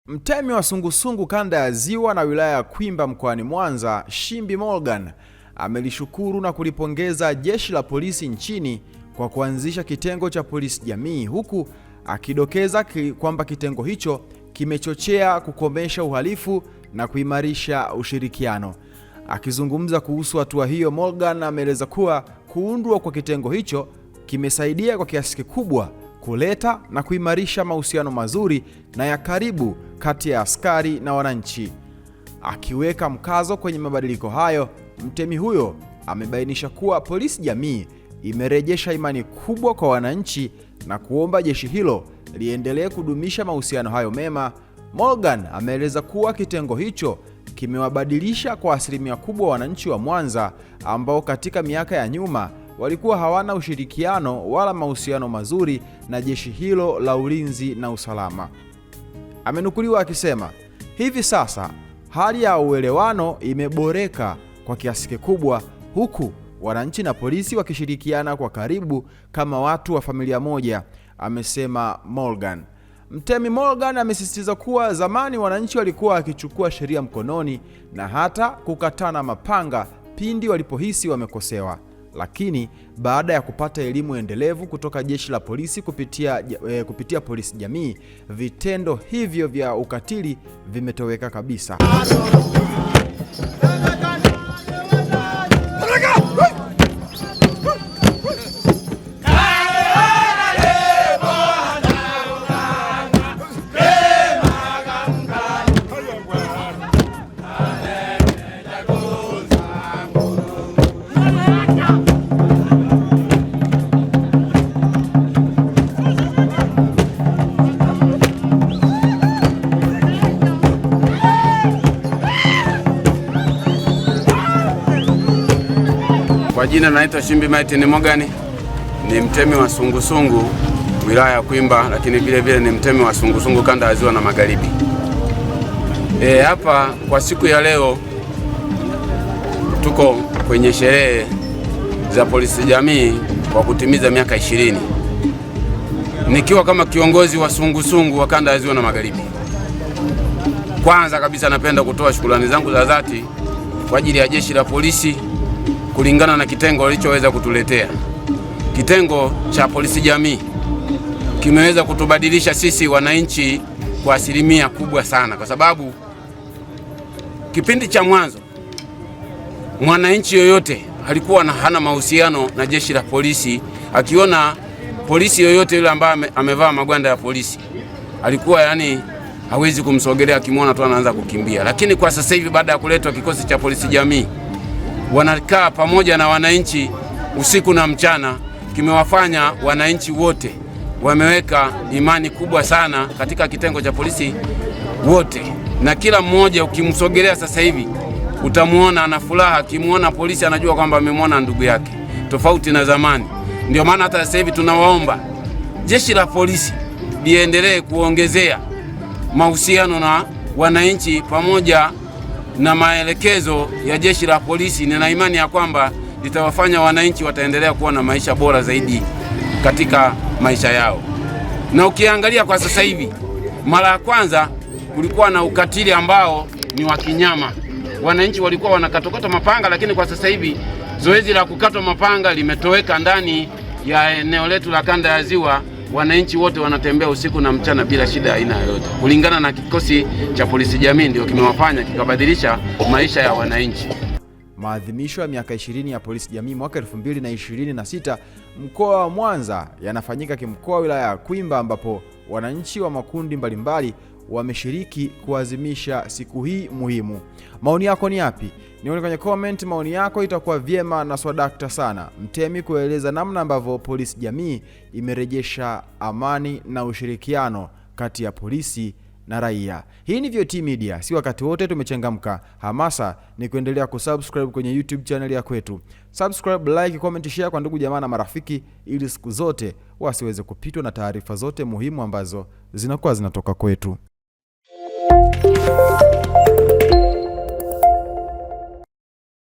Mtemi wa sungusungu kanda ya Ziwa na wilaya ya Kwimba mkoani Mwanza, Shimbi Morgan, amelishukuru na kulipongeza jeshi la polisi nchini kwa kuanzisha kitengo cha polisi jamii, huku akidokeza kwamba kitengo hicho kimechochea kukomesha uhalifu na kuimarisha ushirikiano. Akizungumza kuhusu hatua hiyo, Morgan ameeleza kuwa kuundwa kwa kitengo hicho kimesaidia kwa kiasi kikubwa kuleta na kuimarisha mahusiano mazuri na ya karibu kati ya askari na wananchi. Akiweka mkazo kwenye mabadiliko hayo, mtemi huyo amebainisha kuwa polisi jamii imerejesha imani kubwa kwa wananchi na kuomba jeshi hilo liendelee kudumisha mahusiano hayo mema. Morgan ameeleza kuwa kitengo hicho kimewabadilisha kwa asilimia kubwa wananchi wa Mwanza ambao katika miaka ya nyuma walikuwa hawana ushirikiano wala mahusiano mazuri na jeshi hilo la ulinzi na usalama. Amenukuliwa akisema, hivi sasa hali ya uelewano imeboreka kwa kiasi kikubwa, huku wananchi na polisi wakishirikiana kwa karibu kama watu wa familia moja, amesema Morgan. Mtemi Morgan amesisitiza kuwa zamani wananchi walikuwa wakichukua sheria mkononi na hata kukatana mapanga pindi walipohisi wamekosewa. Lakini baada ya kupata elimu endelevu kutoka jeshi la polisi kupitia polisi jamii, vitendo hivyo vya ukatili vimetoweka kabisa. Kwa jina naitwa Shimbi Martin Morgan, ni mtemi wa sungusungu wilaya ya Kwimba, lakini vile vile ni mtemi wa sungusungu kanda ya Ziwa na Magharibi. Hapa kwa siku ya leo tuko kwenye sherehe za polisi jamii kwa kutimiza miaka 20. Nikiwa kama kiongozi wa sungusungu wa kanda ya Ziwa na Magharibi. Kwanza kabisa napenda kutoa shukrani zangu za dhati kwa ajili ya jeshi la polisi kulingana na kitengo walichoweza kutuletea. Kitengo cha polisi jamii kimeweza kutubadilisha sisi wananchi kwa asilimia kubwa sana, kwa sababu kipindi cha mwanzo mwananchi yoyote alikuwa hana mahusiano na jeshi la polisi. Akiona polisi yoyote yule ambaye amevaa magwanda ya polisi alikuwa hawezi kumsogelea, akimwona tu anaanza kukimbia. Lakini kwa sasa hivi baada ya kuletwa kikosi cha polisi jamii, wanakaa pamoja na wananchi usiku na mchana, kimewafanya wananchi wote wameweka imani kubwa sana katika kitengo cha polisi wote, na kila mmoja ukimsogelea sasa hivi utamuona ana furaha. Akimuona polisi anajua kwamba amemwona ndugu yake, tofauti na zamani. Ndio maana hata sasa hivi tunawaomba jeshi la polisi liendelee kuongezea mahusiano na wananchi pamoja na maelekezo ya jeshi la polisi. Nina imani ya kwamba litawafanya wananchi wataendelea kuwa na maisha bora zaidi katika maisha yao. Na ukiangalia kwa sasa hivi, mara ya kwanza kulikuwa na ukatili ambao ni wa kinyama. Wananchi walikuwa wanakatokata mapanga, lakini kwa sasa hivi zoezi la kukata mapanga limetoweka ndani ya eneo letu la kanda ya Ziwa. Wananchi wote wanatembea usiku na mchana bila shida aina yoyote. Kulingana na kikosi cha polisi jamii ndio kimewafanya kikabadilisha maisha ya wananchi. Maadhimisho ya miaka 20 ya polisi jamii mwaka 2026 mkoa wa Mwanza yanafanyika kimkoa wilaya ya Kwimba, ambapo wananchi wa makundi mbalimbali wameshiriki kuadhimisha siku hii muhimu. Maoni yako ni yapi? Nione kwenye comment maoni yako, itakuwa vyema na swadakta sana. Mtemi kueleza namna ambavyo polisi jamii imerejesha amani na ushirikiano kati ya polisi na raia. Hii ni VOT Media, si wakati wote tumechangamka. Hamasa ni kuendelea kusubscribe kwenye YouTube channel ya kwetu. Subscribe, like, comment, share kwa ndugu jamaa na marafiki, ili siku zote wasiweze kupitwa na taarifa zote muhimu ambazo zinakuwa zinatoka kwetu.